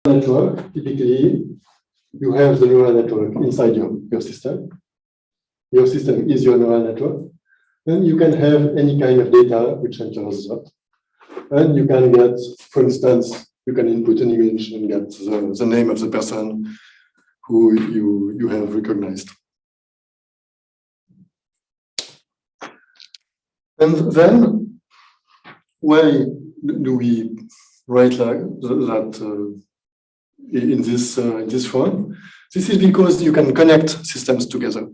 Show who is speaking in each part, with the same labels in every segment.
Speaker 1: network, typically, you have the neural network inside your system. Your system is your neural network. And you can have any kind of data which enters that. And you can get, for instance, you can input an image and get the name of the person who you have recognized. And then, why do we write like that in this form? This is because you can connect systems together.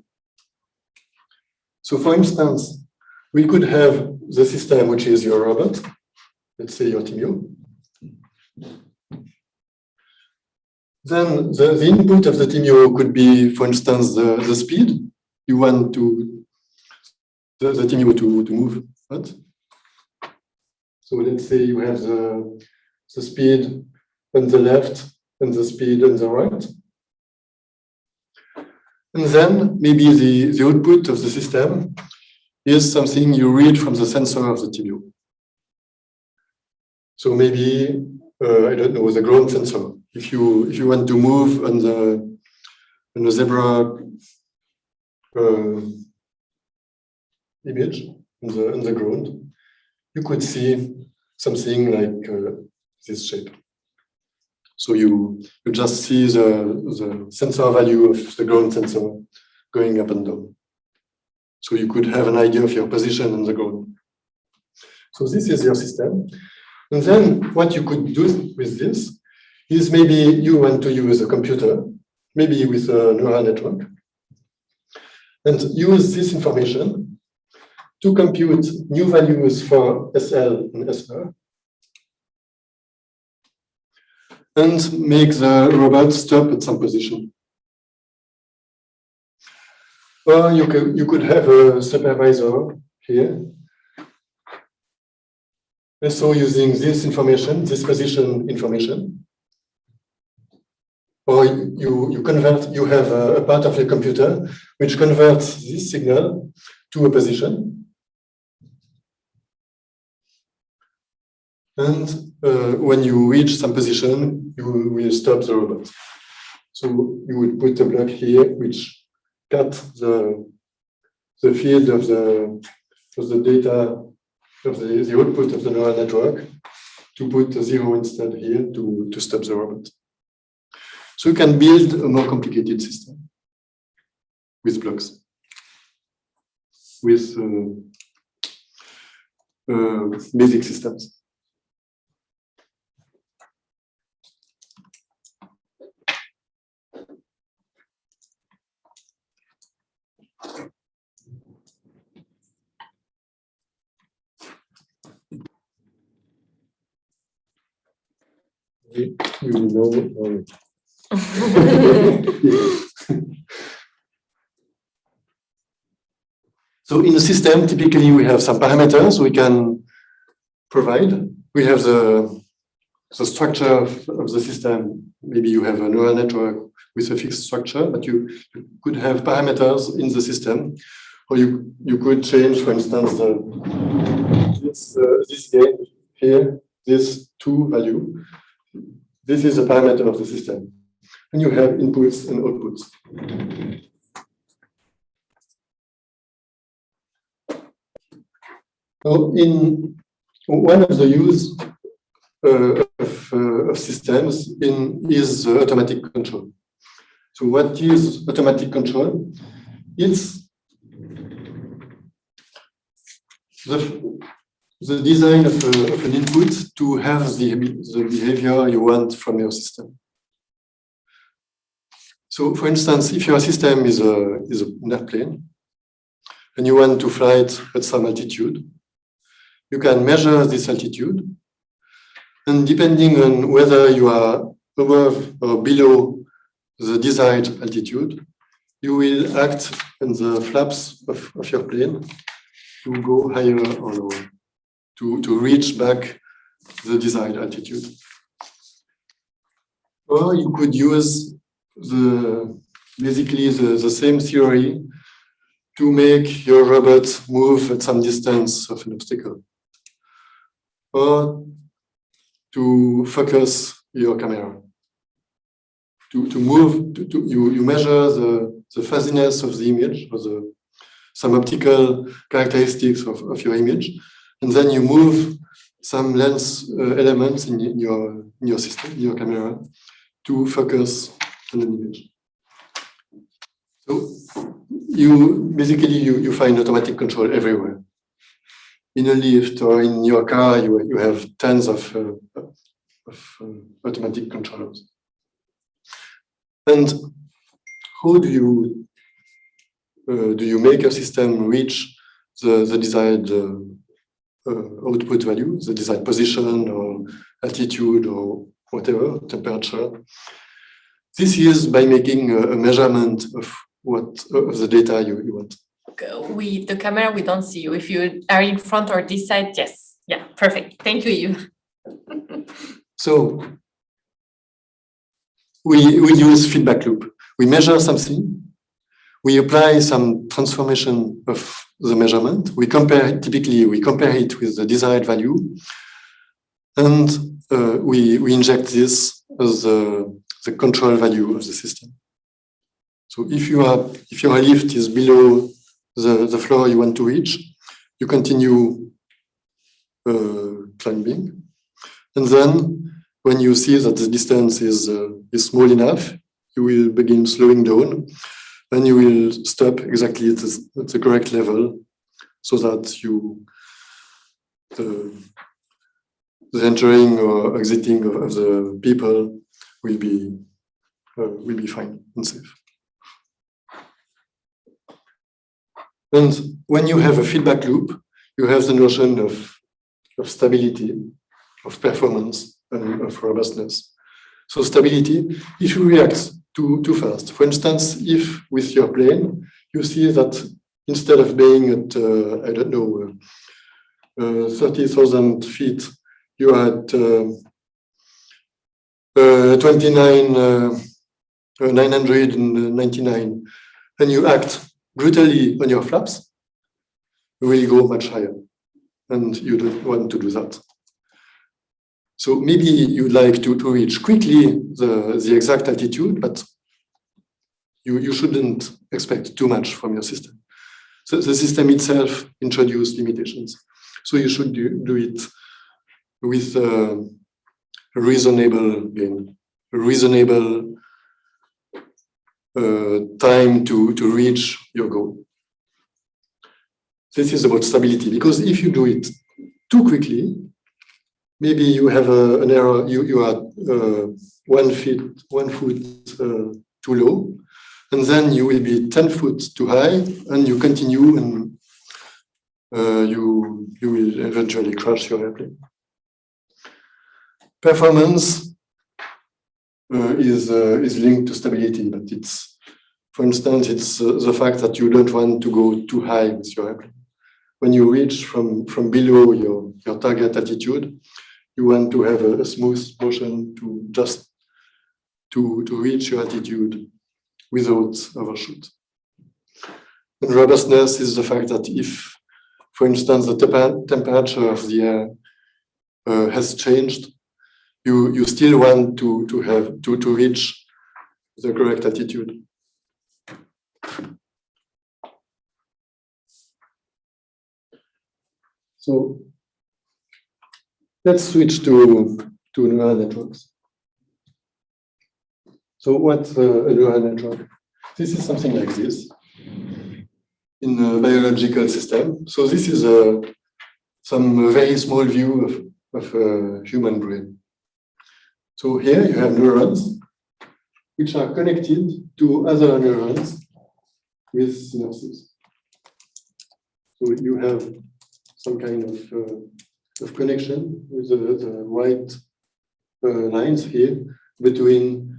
Speaker 1: So, for instance, we could have the system which is your robot, let's say your Thymio. Then the input of the Thymio could be, for instance, the speed you want the Thymio to move at. So let's say you have the speed on the left and the speed on the right. And then maybe the output of the system is something you read from the sensor of the Thymio. So maybe, I don't know, the ground sensor. If you want to move on the zebra image on the ground, you could see something like this shape. So you just see the sensor value of the ground sensor going up and down. So you could have an idea of your position on the ground. So this is your system. And then what you could do with this is maybe you want to use a computer, maybe with a neural network, and use this information to compute new values for SL and SR, and make the robot stop at some position. Or you could have a supervisor here. And so using this information, this position information, or you have a part of your computer which converts this signal to a position. And when you reach some position, you will stop the robot. So you would put a block here which cut the field of the data of the output of the neural network to put a 0 instead here to stop the robot. So you can build a more complicated system with blocks, with basic systems. You know. So in a system, typically we have some parameters we can provide. We have the structure of the system. Maybe you have a neural network with a fixed structure, but you could have parameters in the system, or you could change, for instance, this gain here, this 2 value. This is a parameter of the system. And you have inputs and outputs. So in one of the use of systems is automatic control. So what is automatic control? It's the design of an input to have the behavior you want from your system. So, for instance, if your system is an airplane and you want to fly it at some altitude, you can measure this altitude, and depending on whether you are above or below the desired altitude, you will act on the flaps of your plane to go higher or lower, to reach back the desired altitude. Or you could use basically the same theory to make your robot move at some distance of an obstacle, or to focus your camera. you measure the fuzziness of the image, or some optical characteristics of your image, and then you move some lens elements in your system, in your camera, to focus on an image. So you find automatic control everywhere. In a lift or in your car, you have tons of automatic controllers. And how do you make your system reach the desired output value, the desired position or altitude or whatever, temperature? This is by making a measurement of the data you want.
Speaker 2: With the camera, we don't see you. If you are in front or this side, yes. Yeah, perfect. Thank you, Yves.
Speaker 1: So we use feedback loop. We measure something. We apply some transformation of the measurement. We compare it with the desired value. And we inject this as the control value of the system. So if your lift is below the floor you want to reach, you continue climbing. And then when you see that the distance is small enough, you will begin slowing down, and you will stop exactly at the correct level, so that the entering or exiting of the people will be fine and safe. And when you have a feedback loop, you have the notion of stability, of performance, and of robustness. So stability, if you react too fast, for instance, if with your plane, you see that instead of being at, 30,000 feet, you are at 999, and you act brutally on your flaps, you will go much higher, and you don't want to do that. So maybe you'd like to reach quickly the exact altitude, but you shouldn't expect too much from your system. So the system itself introduces limitations. So you should do it with a reasonable gain, a reasonable time to reach your goal. This is about stability, because if you do it too quickly, maybe you have an error, you are 1 foot too low, and then you will be 10 foot too high, and you continue, and you will eventually crash your airplane. Performance is linked to stability, but for instance, it's the fact that you don't want to go too high with your airplane. When you reach from below your target altitude, you want to have a smooth motion to reach your altitude without overshoot. And robustness is the fact that if, for instance, the temperature of the air has changed, you still want to reach the correct altitude. So let's switch to neural networks. So what's a neural network? This is something like this in a biological system. So this is some very small view of a human brain. So here you have neurons which are connected to other neurons with synapses. So you have some kind of connection with the white lines here between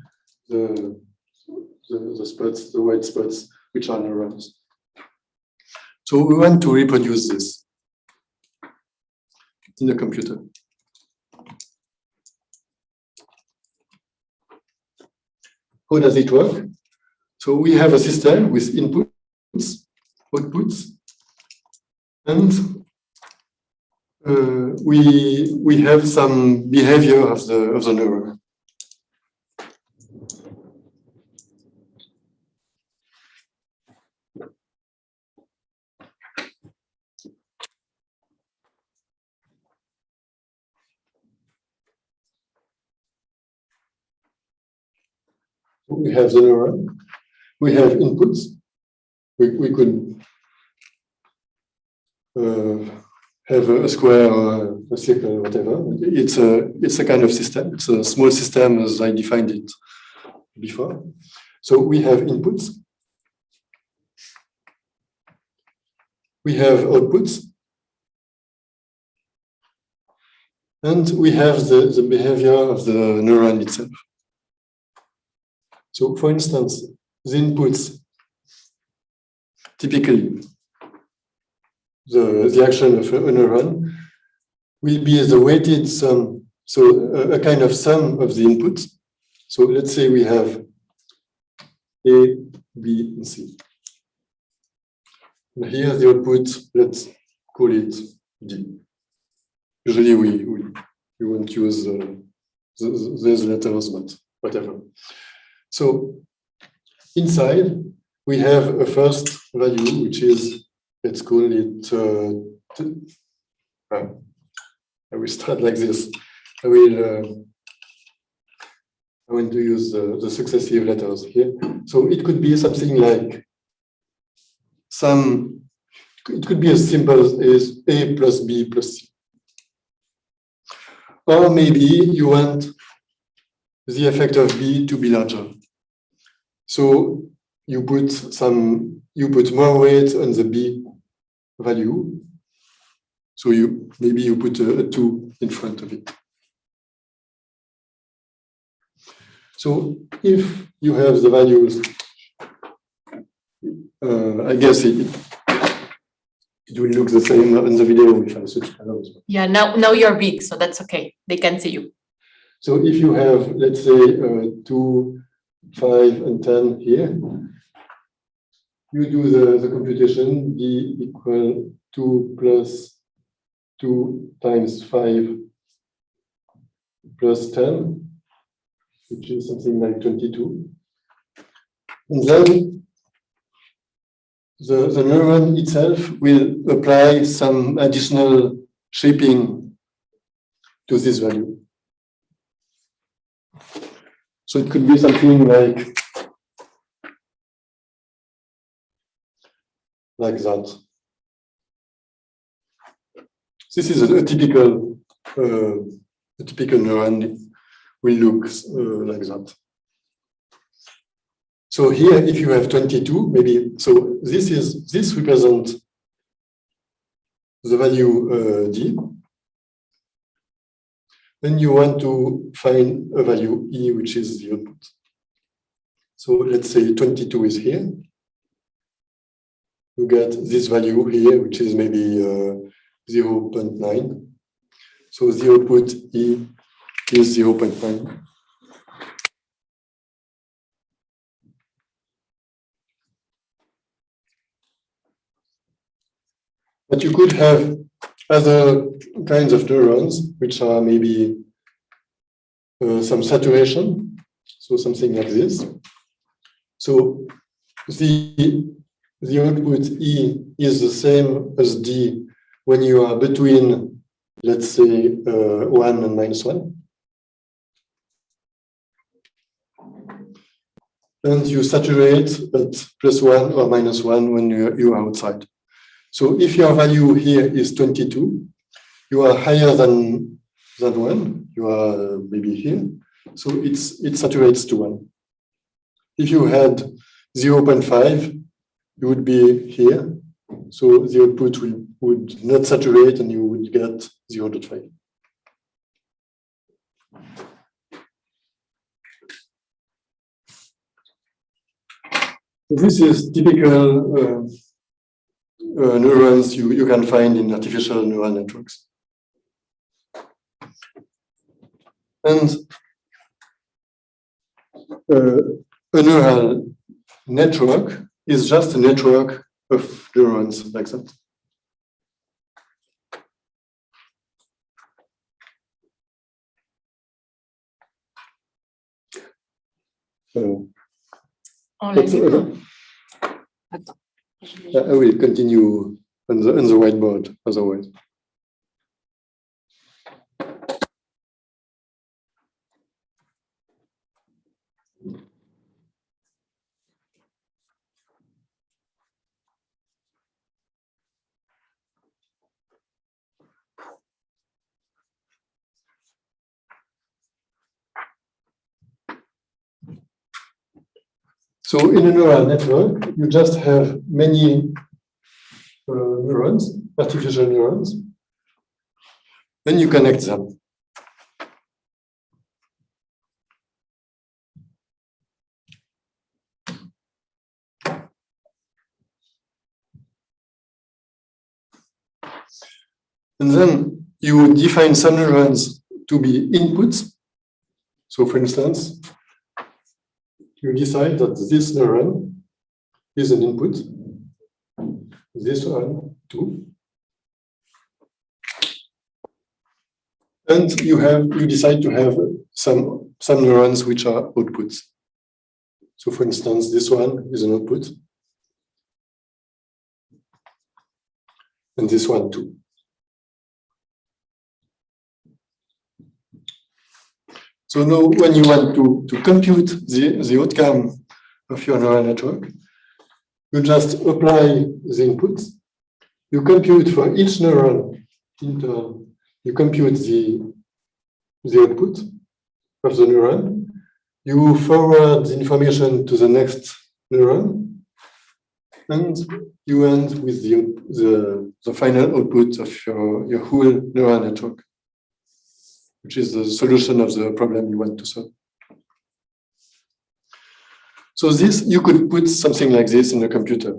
Speaker 1: the spots, the white spots, which are neurons. So we want to reproduce this in the computer. How does it work? So we have a system with inputs, outputs, and we have some behavior of the neuron. We have the neuron. We have inputs. We could have a square or a circle, whatever. It's a kind of system. It's a small system as I defined it before. So we have inputs. We have outputs. And we have the behavior of the neuron itself. So for instance, the inputs, typically, the action of a neuron will be the weighted sum, so a kind of sum of the inputs. So let's say we have A, B, and C. And here the output, let's call it D. Usually we won't use these letters, but whatever. So inside we have a first value, which is, let's call it, I will start like this. I want to use the successive letters here. So it could be something like it could be as simple as A plus B plus C. Or maybe you want the effect of B to be larger. So you put more weight on the B value. So maybe you put a 2 in front of it. So if you have the values, I guess it will look the same on the video if I switch colors.
Speaker 2: Yeah, now you're big, so that's okay. They can see you.
Speaker 1: So if you have, let's say, 2, 5, and 10 here, you do the computation, D equal 2 plus 2 times 5 plus 10, which is something like 22. And then the neuron itself will apply some additional shaping to this value. So it could be something like that. This is a typical neuron will look like that. So here, if you have 22, maybe, so this represents the value D. Then you want to find a value E, which is the output. So let's say 22 is here. You get this value here, which is maybe 0.9. So the output E is 0.9. But you could have other kinds of neurons, which are maybe some saturation, so something like this. So the output E is the same as D when you are between, let's say, 1 and -1. And you saturate at +1 or -1 when you are outside. So if your value here is 22, you are higher than 1, you are maybe here, so it saturates to 1. If you had 0.5, you would be here, so the output would not saturate and you would get 0.5. This is typical neurons you can find in artificial neural networks. And a neural network is just a network of neurons like that. I will continue on the whiteboard otherwise. So in a neural network, you just have many neurons, artificial neurons, then you connect them. And then you define some neurons to be inputs. So for instance, you decide that this neuron is an input, this one too. And you decide to have some neurons which are outputs. So for instance, this one is an output. And this one too. So now when you want to compute the outcome of your neural network, you just apply the inputs. You compute for each neuron in turn, you compute the output of the neuron. You forward the information to the next neuron, and you end with the final output of your whole neural network, which is the solution of the problem you want to solve. So this, you could put something like this in a computer,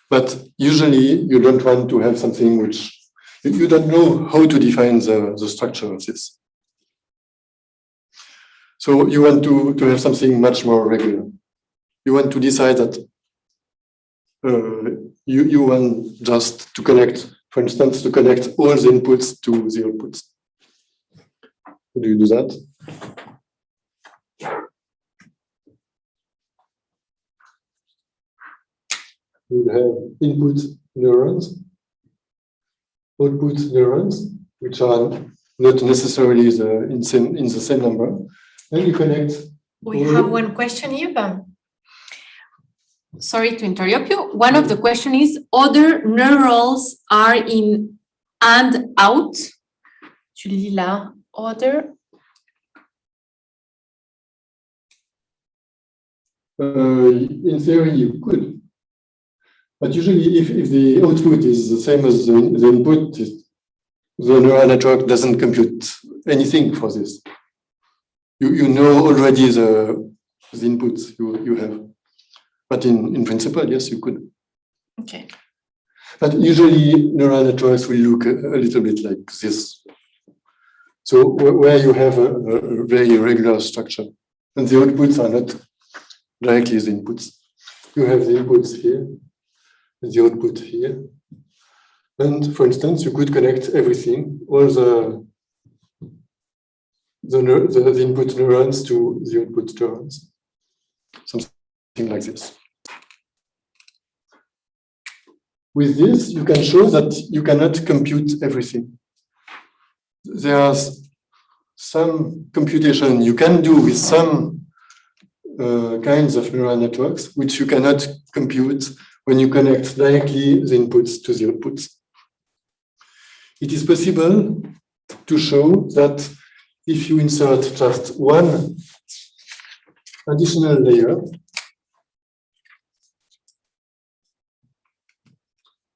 Speaker 1: but usually you don't want to have something which, you don't know how to define the structure of this. So you want to have something much more regular. You want to decide that you want just to connect, for instance, to connect all the inputs to the outputs. How do you do that? You have input neurons, output neurons, which are not necessarily in the same number. Then you connect.
Speaker 2: We have one question, Yves. Sorry to interrupt you. One of the question is, other neurons are in and out. Tu lis là, other.
Speaker 1: In theory, you could. But usually, if the output is the same as the input, the neural network doesn't compute anything for this. You know already the inputs you have. But in principle, yes, you could.
Speaker 2: Okay.
Speaker 1: But usually, neural networks will look a little bit like this. So where you have a very regular structure, and the outputs are not directly the inputs. You have the inputs here, and the output here. And for instance, you could connect everything, all the input neurons to the output neurons. Something like this. With this, you can show that you cannot compute everything. There's some computation you can do with some kinds of neural networks, which you cannot compute when you connect directly the inputs to the outputs. It is possible to show that if you insert just one additional layer,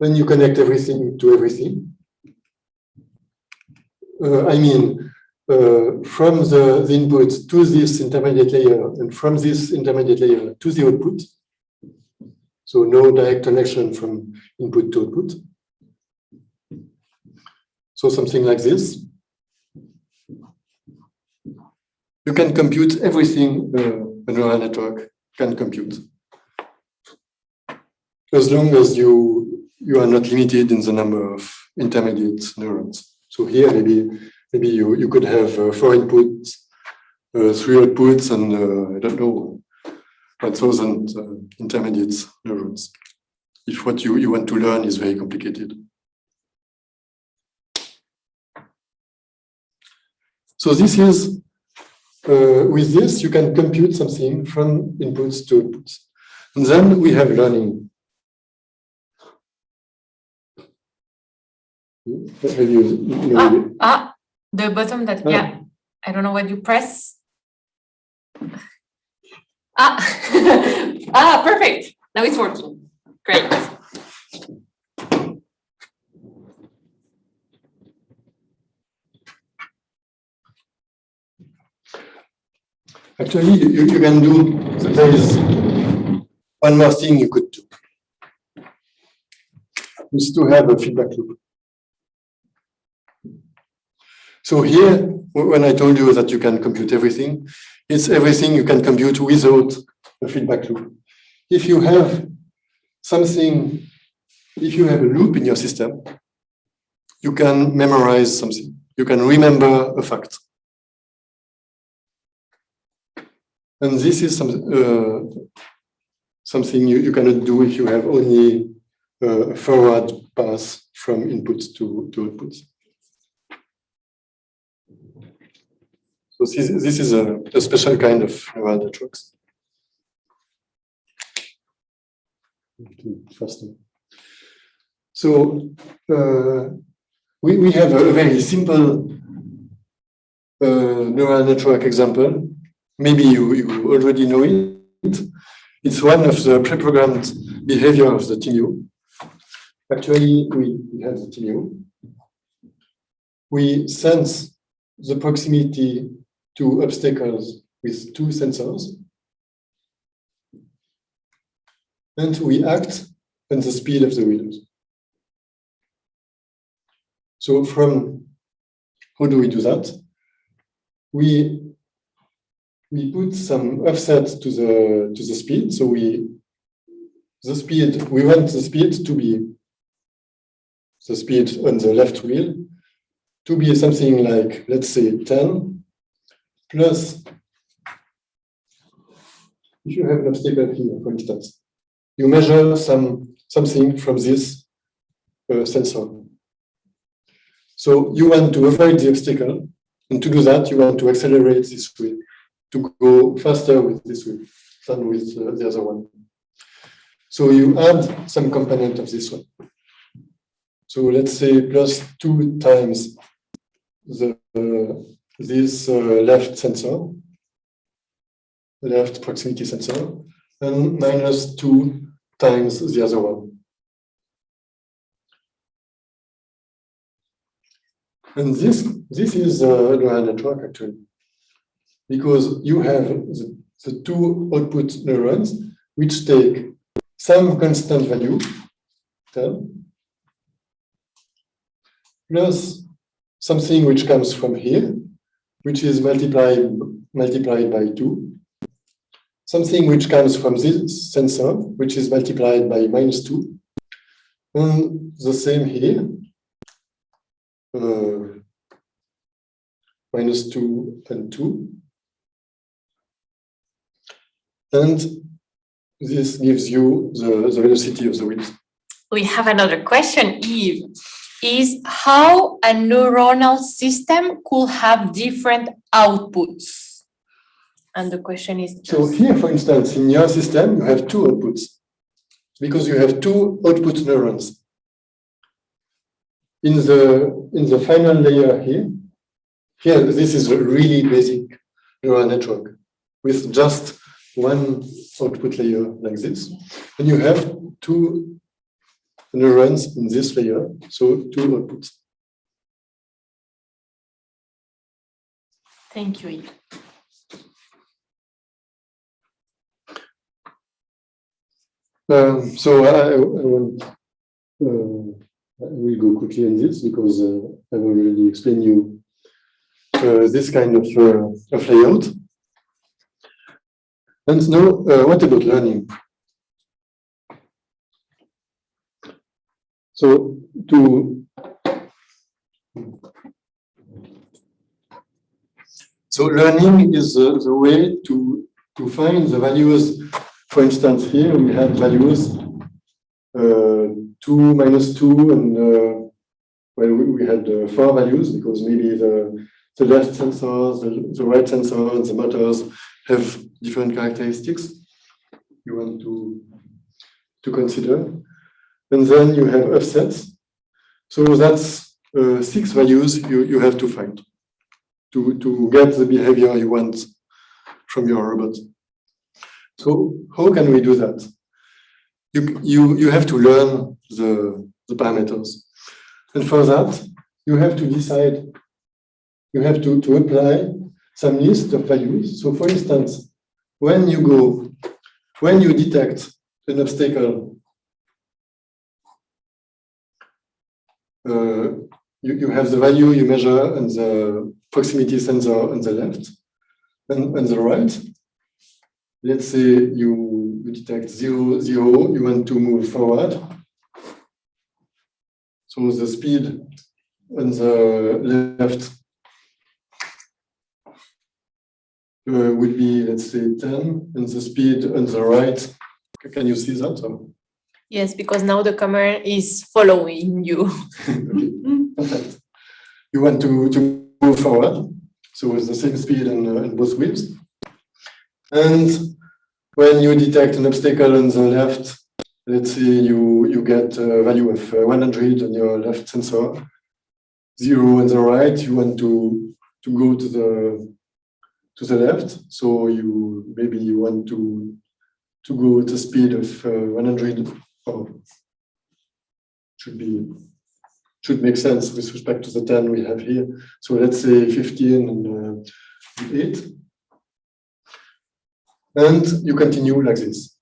Speaker 1: then you connect everything to everything. From the input to this intermediate layer, and from this intermediate layer to the output. So no direct connection from input to output. So something like this. You can compute everything a neural network can compute, as long as you are not limited in the number of intermediate neurons. So here, maybe you could have 4 inputs, 3 outputs, and I don't know, 1,000 intermediate neurons, if what you want to learn is very complicated. So this is, with this, you can compute something from inputs to outputs. And then we have learning.
Speaker 2: The button that, yeah, I don't know what you press. Ah, perfect. Now it's working. Great.
Speaker 1: Actually, you can do, there is one more thing you could do, is to have a feedback loop. So here, when I told you that you can compute everything, it's everything you can compute without a feedback loop. If you have something, if you have a loop in your system, you can memorize something. You can remember a fact. And this is something you cannot do if you have only a forward path from inputs to outputs. So this is a special kind of neural networks. Faster. So we have a very simple neural network example. Maybe you already know it. It's one of the pre-programmed behavior of the Thymio. Actually, we have the Thymio. We sense the proximity to obstacles with two sensors. And we act on the speed of the wheels. So how do we do that? We put some offset to the speed. So we want the speed to be the speed on the left wheel to be something like, let's say, 10 plus, if you have an obstacle here, for instance, you measure something from this sensor. So you want to avoid the obstacle, and to do that, you want to accelerate this wheel, to go faster with this wheel than with the other one. So you add some component of this one. So let's say plus 2 times this left sensor, left proximity sensor, and minus 2 times the other one. And this is a neural network actually, because you have the two output neurons which take some constant value, 10, plus something which comes from here, which is multiplied by 2, something which comes from this sensor, which is multiplied by minus 2, and the same here, minus 2 and 2. And this gives you the velocity of the wheels.
Speaker 2: We have another question, Yves. Is how a neuronal system could have different outputs? And the question is...
Speaker 1: So here, for instance, in your system, you have two outputs, because you have two output neurons. In the final layer here, this is a really basic neural network with just one output layer like this. And you have two neurons in this layer, so two outputs.
Speaker 2: Thank you, Yves.
Speaker 1: So I will go quickly on this because I've already explained you this kind of layout. And now, what about learning? So learning is the way to find the values. For instance, here we had values 2, minus 2, and well, we had 4 values because maybe the left sensors, the right sensor, and the motors have different characteristics you want to consider. And then you have offsets. So that's 6 values you have to find to get the behavior you want from your robot. So how can we do that? You have to learn the parameters. And for that, you have to decide, you have to apply some list of values. So for instance, when you detect an obstacle, you have the value you measure and the proximity sensor on the left and on the right. Let's say you detect 0, 0, you want to move forward. So the speed on the left will be, let's say, 10, and the speed on the right, can you see that? Or?
Speaker 2: Yes, because now the camera is following you.
Speaker 1: Okay, perfect. You want to move forward, so with the same speed in both wheels. And when you detect an obstacle on the left, let's say you get a value of 100 on your left sensor, 0 on the right, you want to go to the left, so maybe you want to go at the speed of 100, or should make sense with respect to the 10 we have here. So let's say 15 and 8. And you continue like this.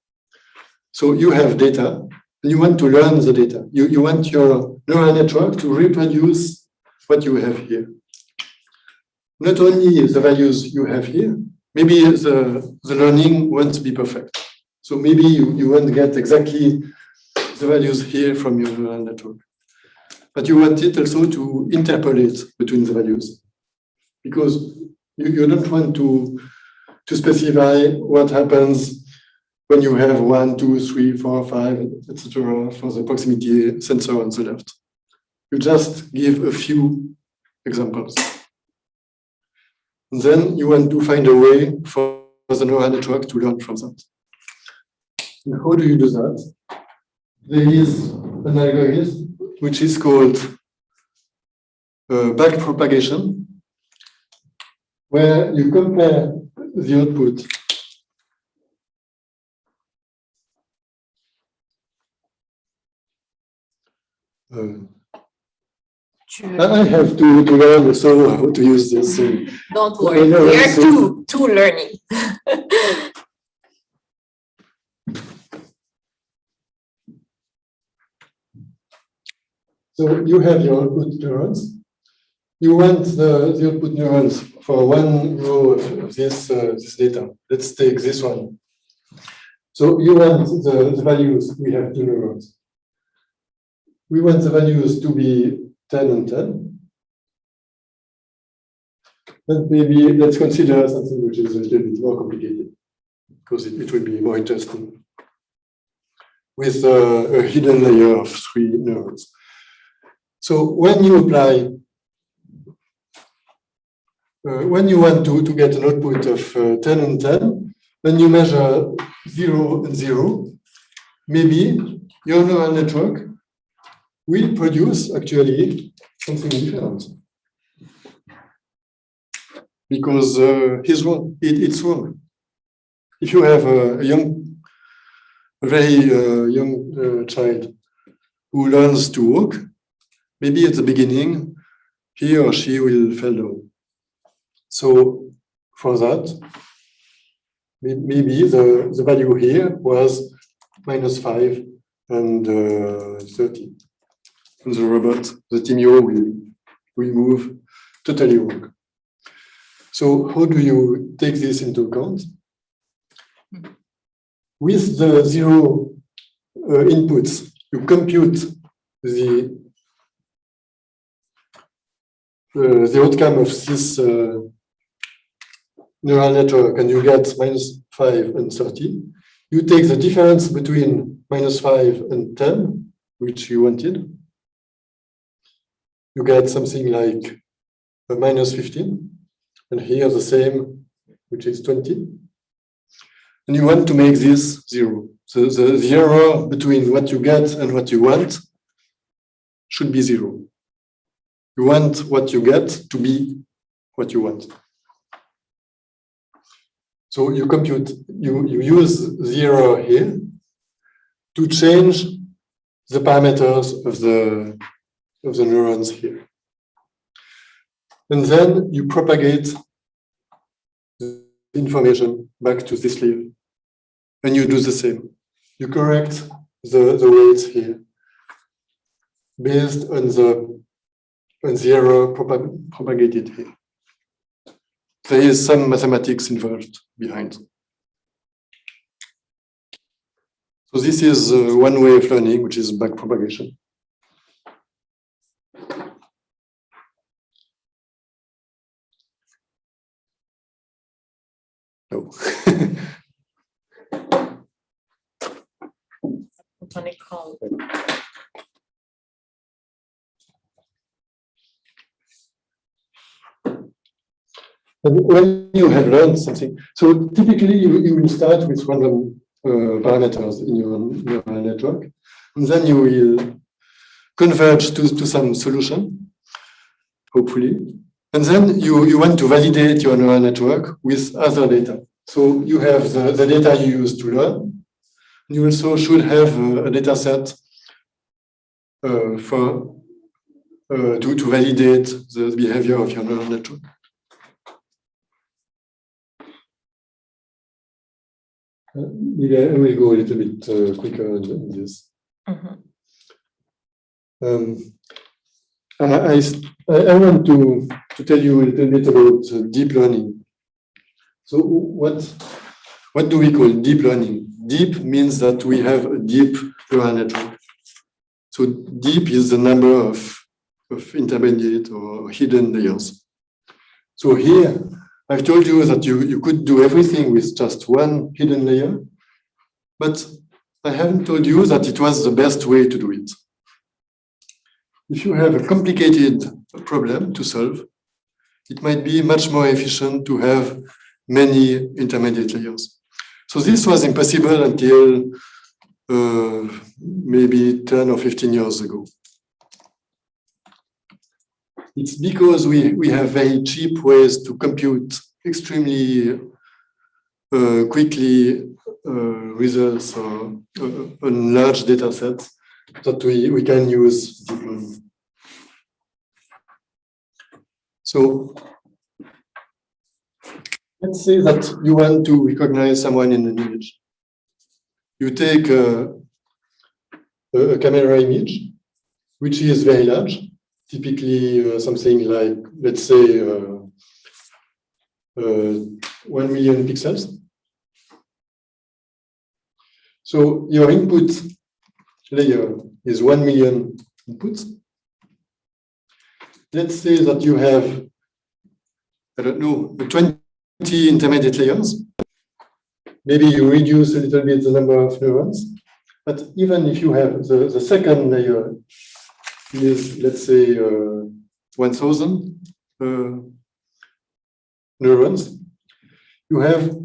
Speaker 1: So you have data, and you want to learn the data. You want your neural network to reproduce what you have here. Not only the values you have here, maybe the learning won't be perfect. So maybe you won't get exactly the values here from your neural network. But you want it also to interpolate between the values. Because you don't want to specify what happens when you have 1, 2, 3, 4, 5, etc. for the proximity sensor on the left. You just give a few examples. And then you want to find a way for the neural network to learn from that. And how do you do that? There is an algorithm which is called back propagation, where you compare the output I have to learn also how to use this.
Speaker 2: Don't worry, we are two learning.
Speaker 1: So you have your output neurons. You want the output neurons for one row of this data. Let's take this one. So you want the values, we have 2 neurons. We want the values to be 10 and 10. And maybe let's consider something which is a little bit more complicated, because it will be more interesting, with a hidden layer of 3 neurons. So when you apply, when you want to get an output of 10 and 10, when you measure 0 and 0, maybe your neural network will produce actually something different. Because he's wrong, it's wrong. If you have a very young child who learns to walk, maybe at the beginning, he or she will fall down. So for that, maybe the value here was -5 and 30. And the robot, the Thymio, will move totally wrong. So how do you take this into account? With the 0 inputs, you compute the outcome of this neural network, and you get -5 and 30. You take the difference between -5 and 10, which you wanted. You get something like -15, and here the same, which is 20. And you want to make this 0. So the error between what you get and what you want should be 0. You want what you get to be what you want. So you compute, you use 0 here to change the parameters of the neurons here. And then you propagate the information back to this layer. And you do the same. You correct the weights here based on the error propagated here. There is some mathematics involved behind. So this is one way of learning, which is backpropagation. No. And when you have learned something, so typically you will start with random parameters in your neural network, and then you will converge to some solution, hopefully. And then you want to validate your neural network with other data. So you have the data you use to learn. You also should have a data set to validate the behavior of your neural network. Maybe I will go a little bit quicker on this. I want to tell you a little bit about deep learning. So what do we call deep learning? Deep means that we have a deep neural network. So deep is the number of intermediate or hidden layers. So here, I've told you that you could do everything with just one hidden layer, but I haven't told you that it was the best way to do it. If you have a complicated problem to solve, it might be much more efficient to have many intermediate layers. So this was impossible until maybe 10 or 15 years ago. It's because we have very cheap ways to compute extremely quickly results on large data sets that we can use deep learning. So let's say that you want to recognize someone in an image. You take a camera image, which is very large, typically something like, let's say, 1 million pixels. So your input layer is 1 million inputs. Let's say that you have, I don't know, 20 intermediate layers. Maybe you reduce a little bit the number of neurons. But even if you have the second layer is, let's say, 1,000 neurons, you have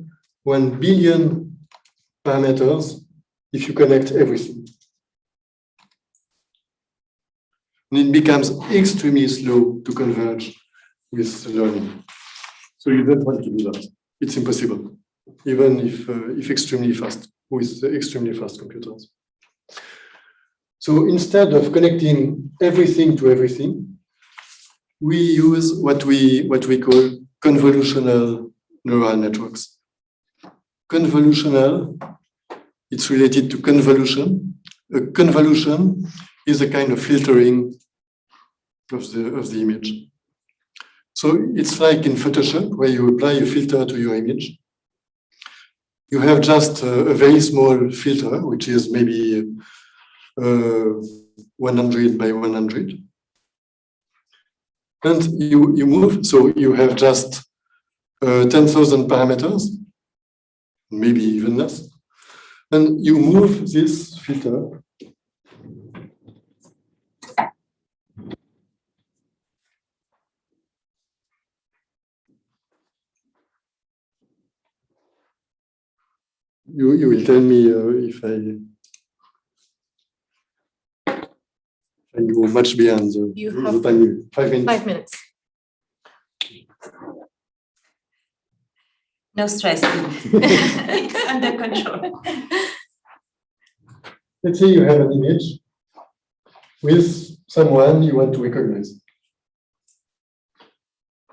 Speaker 1: 1 billion parameters if you connect everything. And it becomes extremely slow to converge with learning. So you don't want to do that. It's impossible, even if extremely fast, with extremely fast computers. So instead of connecting everything to everything, we use what we call convolutional neural networks. Convolutional, it's related to convolution. A convolution is a kind of filtering of the image. So it's like in Photoshop, where you apply a filter to your image. You have just a very small filter, which is maybe 100 by 100. And you move, so you have just 10,000 parameters, maybe even less. And you move this filter you will tell me if I go much beyond the time. 5 minutes.
Speaker 2: 5 minutes.
Speaker 3: No stress. It's under control.
Speaker 1: Let's say you have an image with someone you want to recognize.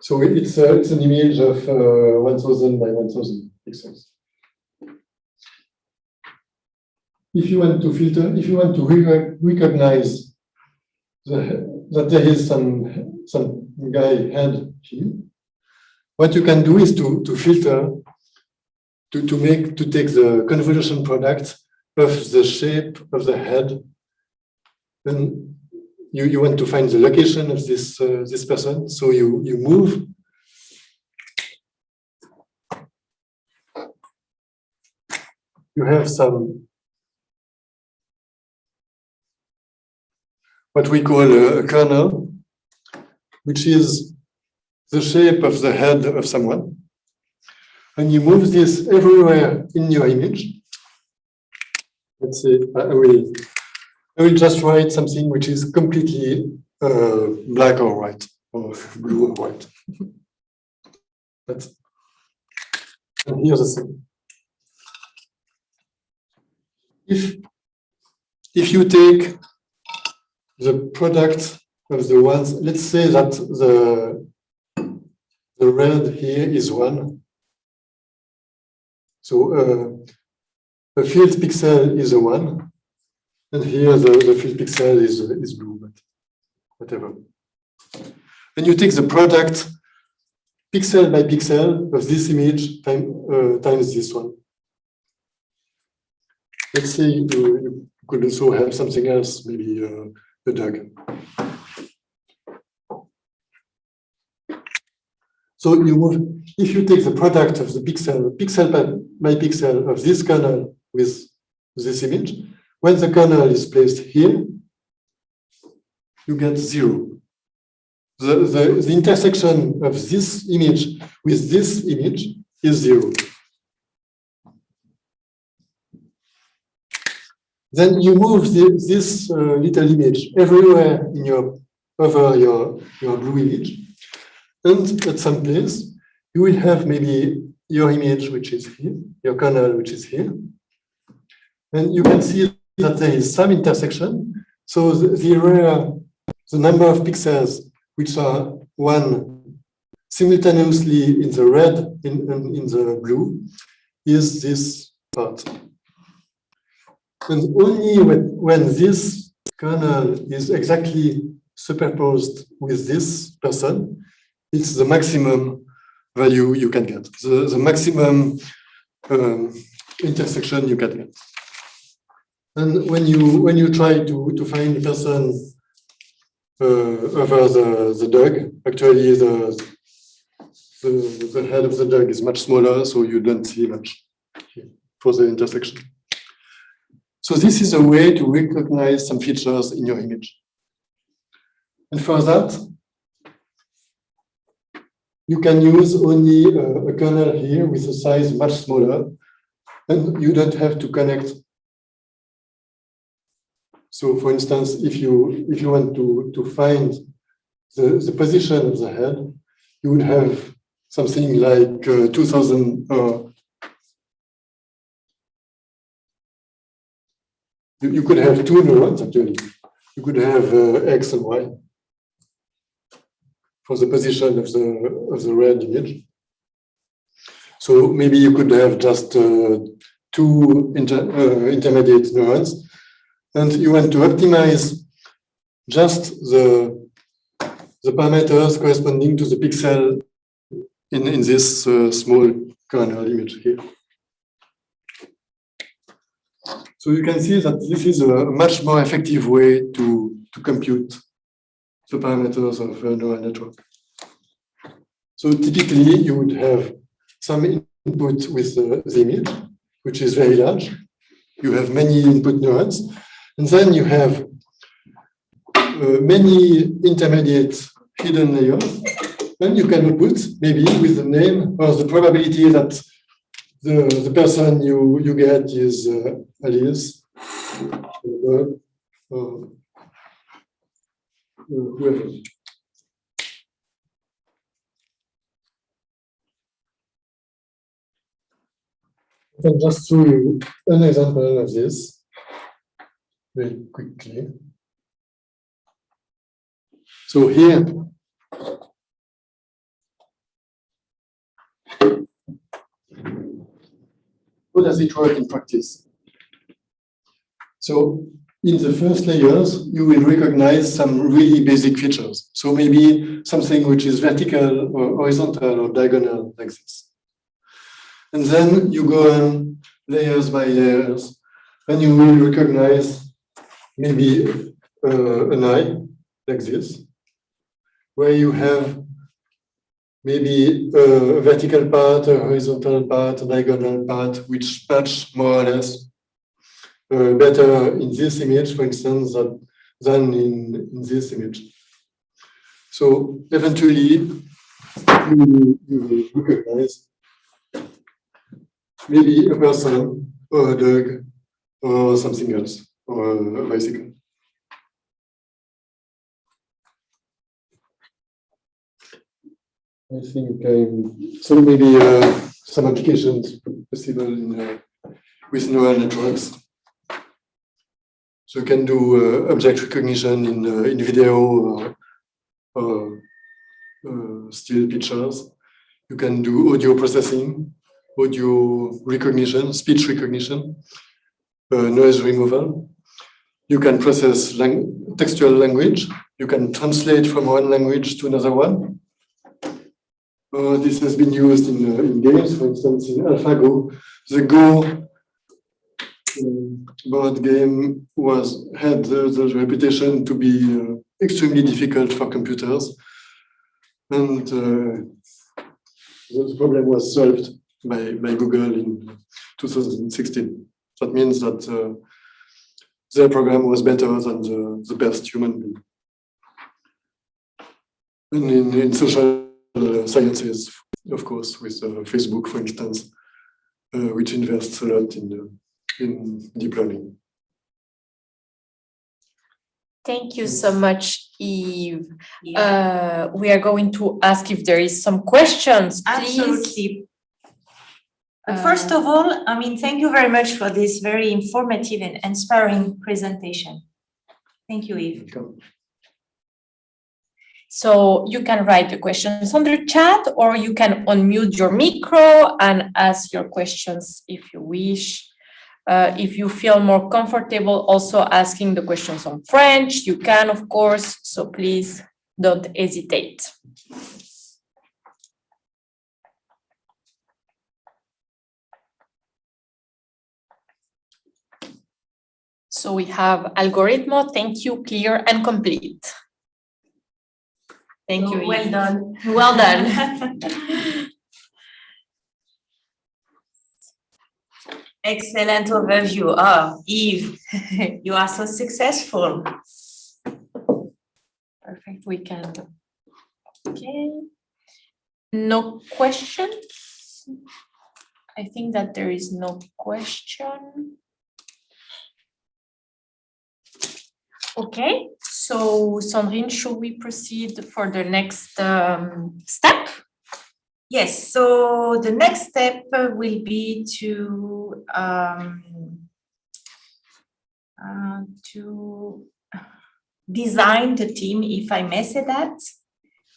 Speaker 1: So it's an image of 1000 by 1000 pixels. If you want to filter, if you want to recognize that there is some guy head here, what you can do is to filter, to take the convolution product of the shape of the head. Then you want to find the location of this this person, so you move. You have some what we call a kernel, which is the shape of the head of someone. And you move this everywhere in your image. Let's say I will just write something which is completely black or white, or blue or white. And here's the thing. If you take the product of the ones, let's say that the red here is 1. So a field pixel is a 1, and here the field pixel is blue, but whatever. Then you take the product pixel by pixel of this image times this one. Let's say you could also have something else, maybe a dog. So you move, if you take the product of the pixel by pixel of this kernel with this image, when the kernel is placed here, you get 0. The intersection of this image with this image is 0. Then you move this little image everywhere in over your blue image. And at some place, you will have maybe your image, which is here, your kernel, which is here. And you can see that there is some intersection. So the number of pixels which are 1 simultaneously in the red and in the blue is this part. And only when this kernel is exactly superposed with this person, it's the maximum value you can get, the maximum intersection you can get. And when you try to find the person over the dog, actually the head of the dog is much smaller, so you don't see much for the intersection. So this is a way to recognize some features in your image. And for that, you can use only a kernel here with a size much smaller, and you don't have to connect. So for instance, if you want to find the position of the head, you would have something like 2000, you could have 2 neurons actually. You could have X and Y for the position of the red image. So maybe you could have just 2 intermediate neurons, and you want to optimize just the parameters corresponding to the pixel in this small kernel image here. So you can see that this is a much more effective way to compute the parameters of a neural network. So typically, you would have some input with the image, which is very large. You have many input neurons, and then you have many intermediate hidden layers. Then you can put maybe with the name or the probability that the person you get is Alice, whoever. can just show you an example of this very quickly. So here, how does it work in practice? So in the first layers, you will recognize some really basic features. So maybe something which is vertical or horizontal or diagonal like this. And then you go on layers by layers, and you will recognize maybe an eye like this, where you have maybe a vertical part, a horizontal part, a diagonal part, which match more or less better in this image, for instance, than in this image. So eventually, you will recognize maybe a person or a dog or something else, or a bicycle. I think so maybe some applications possible with neural networks. So you can do object recognition in video or still pictures. You can do audio processing, audio recognition, speech recognition, noise removal. You can process textual language. You can translate from one language to another one. This has been used in games, for instance, in AlphaGo. The Go board game had the reputation to be extremely difficult for computers, and the problem was solved by Google in 2016. That means that their program was better than the best human being. And in social sciences, of course, with Facebook, for instance, which invests a lot in deep learning.
Speaker 2: Thank you so much, Yves. We are going to ask if there is some questions, please.
Speaker 3: Absolutely. First of all, I mean, thank you very much for this very informative and inspiring presentation. Thank you, Yves.
Speaker 1: Welcome.
Speaker 2: So you can write the questions on the chat, or you can unmute your micro and ask your questions if you wish. If you feel more comfortable also asking the questions on French, you can, of course, so please don't hesitate. So we have algorithm, thank you, clear and complete. Thank you.
Speaker 3: Well
Speaker 2: Yves.
Speaker 3: done.
Speaker 2: Well done.
Speaker 3: Excellent overview. Yves, you are so successful.
Speaker 2: Perfect, we can. Okay. No questions? I think that there is no question. Okay, so Sandrine, should we proceed for the next step?
Speaker 3: Yes, so the next step will be to design the team, if I may say that.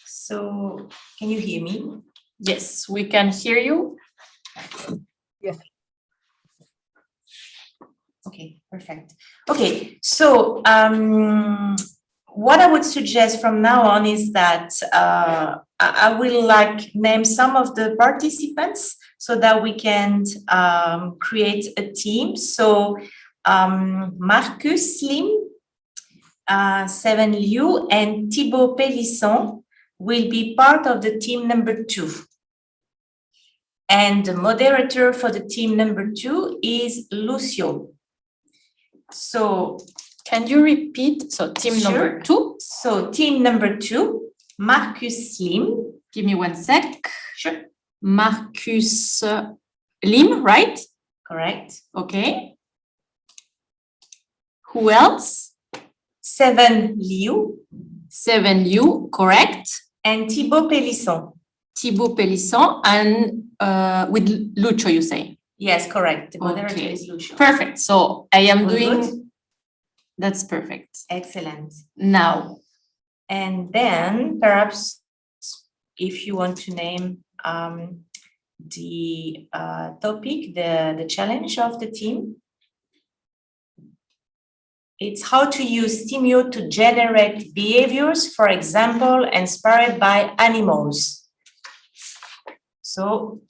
Speaker 3: So can you hear me?
Speaker 2: Yes, we can hear you.
Speaker 3: Yes. Okay, perfect. Okay, so what I would suggest from now on is that I will name some of the participants so that we can create a team. So Marcus Slim, Seven Liu, and Thibaut Pélisson will be part of the team number 2. And the moderator for the team number 2 is Lucio. So
Speaker 2: can you repeat? So team
Speaker 3: Sure.
Speaker 2: number 2.
Speaker 3: So team number 2, Marcus Slim.
Speaker 2: Give me 1 sec.
Speaker 3: Sure.
Speaker 2: Marcus Lim, right?
Speaker 3: Correct.
Speaker 2: Okay. Who else?
Speaker 3: Seven Liu.
Speaker 2: Seven Liu, correct.
Speaker 3: And Thibaut Pélisson.
Speaker 2: Thibaut Pélisson and with Lucio, you say?
Speaker 3: Yes, correct. The moderator
Speaker 2: Okay.
Speaker 3: is Lucio.
Speaker 2: Perfect. So I am
Speaker 3: All
Speaker 2: doing,
Speaker 3: good?
Speaker 2: that's perfect.
Speaker 3: Excellent.
Speaker 2: Now,
Speaker 3: And then perhaps if you want to name the topic, the challenge of the team, it's how to use Thymio to generate behaviors, for example, inspired by animals. So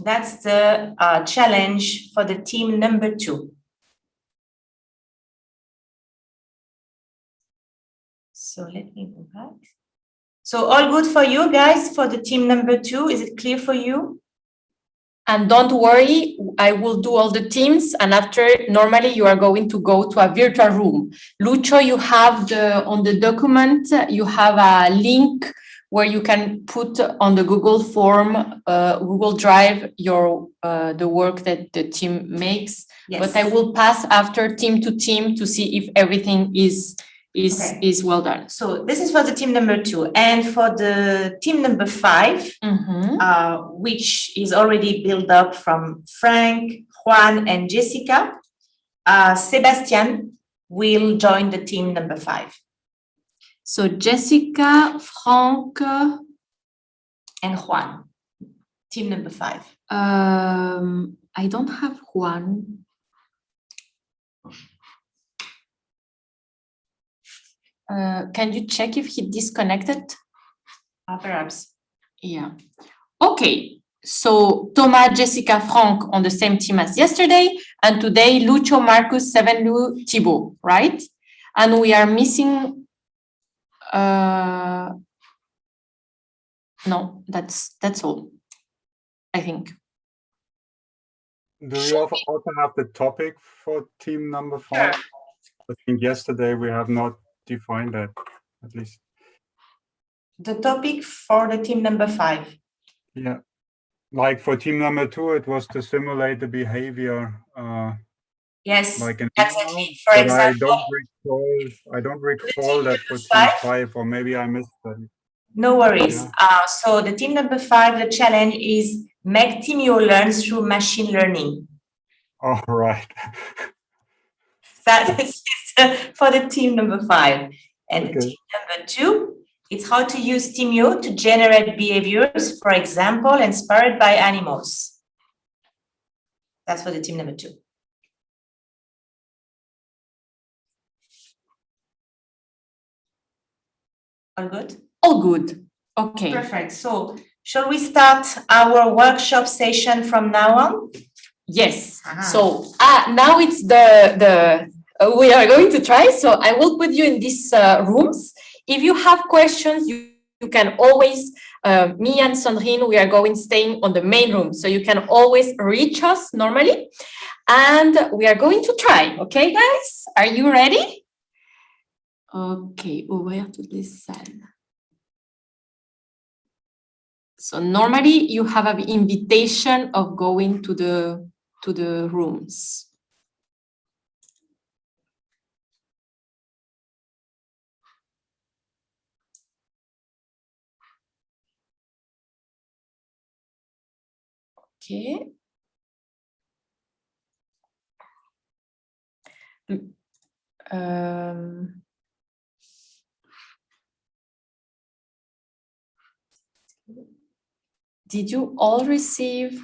Speaker 3: that's the challenge for the team number 2. So let me go back. So all good for you guys for the team number 2? Is it clear for you?
Speaker 2: and don't worry, I will do all the teams. And after, normally you are going to go to a virtual room. Lucho, you have on the document, you have a link where you can put on the Google form, Google Drive, the work that the team makes.
Speaker 3: Yes.
Speaker 2: But I will pass after team to team to see if everything is well done.
Speaker 3: So this is for the team number 2. And for the team number 5, which is already built up from Frank, Juan, and Jessica, Sebastian will join the team number 5.
Speaker 2: So Jessica, Frank,
Speaker 3: and Juan, team number 5.
Speaker 2: I don't have Juan. Can you check if he disconnected?
Speaker 3: Perhaps.
Speaker 2: Yeah. Okay. So Thomas, Jessica, Frank on the same team as yesterday, and today Lucho, Marcus, Sevenlu, Thibaut, right? And we are missing. No, that's all. I think.
Speaker 4: Do you also have the topic for team number 5?
Speaker 3: Sure.
Speaker 4: I think yesterday we have not defined that, at least.
Speaker 3: The topic for the team number 5.
Speaker 4: Yeah. Like for team number 2, it was to simulate the behavior.
Speaker 3: Yes,
Speaker 4: like an
Speaker 3: exactly. For
Speaker 4: but
Speaker 3: example,
Speaker 4: I don't recall that for team 5, or maybe I missed that.
Speaker 3: No worries.
Speaker 4: Yeah.
Speaker 3: So the team number 5, the challenge is make Thymio learn through machine learning.
Speaker 4: All right.
Speaker 3: That is for the team number 5. And
Speaker 4: Okay.
Speaker 3: the team number 2, it's how to use Thymio to generate behaviors, for example, inspired by animals. That's for the team number 2. All good?
Speaker 2: All good. Okay.
Speaker 3: Perfect. So shall we start our workshop session from now on?
Speaker 2: Yes. So now it's the we are going to try. So I will put you in these rooms. If you have questions, you can always, me and Sandrine, we are staying on the main room. So you can always reach us normally. And we are going to try. Okay, guys? Are you ready? Okay, ouvrir toutes les salles. So normally you have an invitation of going to the rooms. Okay. Did you all receive?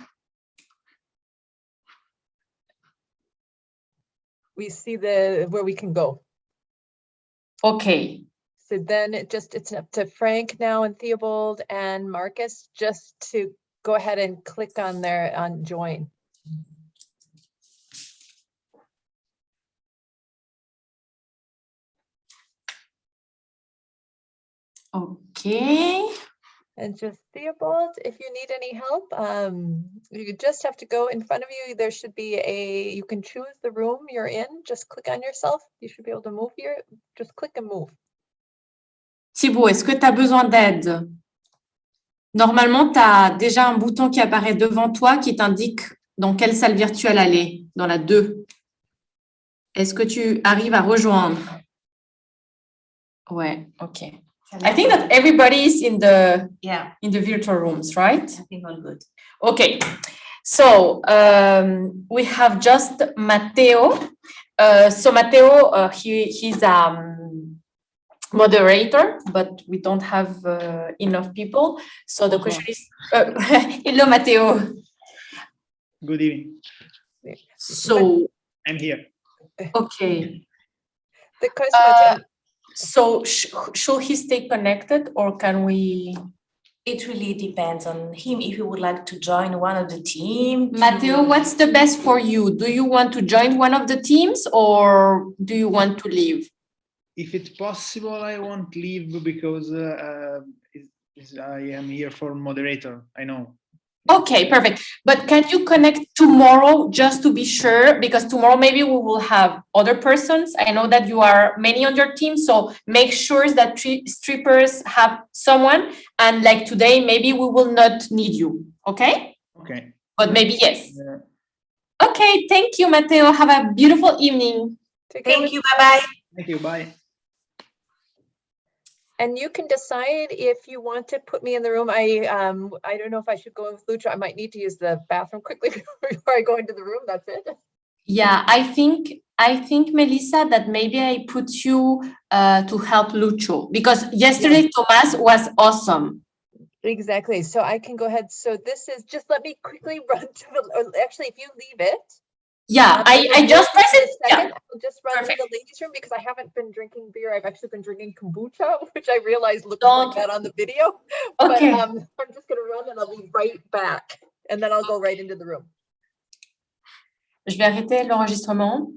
Speaker 5: We see where we can go.
Speaker 2: Okay.
Speaker 5: So then it's up to Frank now and Theobald and Marcus just to go ahead and click on join.
Speaker 2: Okay.
Speaker 5: And just Theobald, if you need any help, you just have to go in front of you. There should be you can choose the room you're in. Just click on yourself. You should be able to move here. Just click and move.
Speaker 2: Thibaut, est-ce que tu as besoin d'aide? Normalement, tu as déjà un bouton qui apparaît devant toi qui t'indique dans quelle salle virtuelle aller, dans la 2. Est-ce que tu arrives à rejoindre? Ouais, ok. I think that everybody is in the virtual rooms, right?
Speaker 3: I think all good.
Speaker 2: Okay. So we have just Matteo. So Matteo, he's moderator, but we don't have enough people. So the question is, hello, Matteo.
Speaker 6: Good evening.
Speaker 2: So
Speaker 6: I'm here.
Speaker 2: okay.
Speaker 5: The question,
Speaker 2: So should he stay connected, or can we?
Speaker 3: It really depends on him if he would like to join one of the team.
Speaker 2: Matteo, what's the best for you? Do you want to join one of the teams, or do you want to leave?
Speaker 6: If it's possible, I won't leave because I am here for moderator. I know.
Speaker 2: Okay, perfect. But can you connect tomorrow just to be sure? Because tomorrow maybe we will have other persons. I know that you are many on your team, so make sure that strippers have someone. And like today, maybe we will not need you. Okay?
Speaker 6: Okay.
Speaker 2: But maybe yes.
Speaker 6: Yeah.
Speaker 2: Okay, thank you, Matteo. Have a beautiful evening.
Speaker 3: Thank you. Bye-bye.
Speaker 6: Thank you. Bye.
Speaker 5: and you can decide if you want to put me in the room. I don't know if I should go with Lucha. I might need to use the bathroom quickly before I go into the room. That's it.
Speaker 2: Yeah, I think Melissa, that maybe I put you to help Lucho, because yesterday Tomas was awesome.
Speaker 5: Exactly. So I can go ahead. So this is just, let me quickly run to the, actually, if you leave it.
Speaker 2: Yeah, I just pressed it. Yeah.
Speaker 5: I'll just run to
Speaker 2: Perfect.
Speaker 5: the ladies' room because I haven't been drinking beer. I've actually been drinking kombucha, which I realized looked
Speaker 2: Don't-
Speaker 5: like that on the video.
Speaker 2: Okay.
Speaker 5: But I'm just gonna run and I'll be right back. And then I'll go right into the room.
Speaker 2: Je vais arrêter l'enregistrement.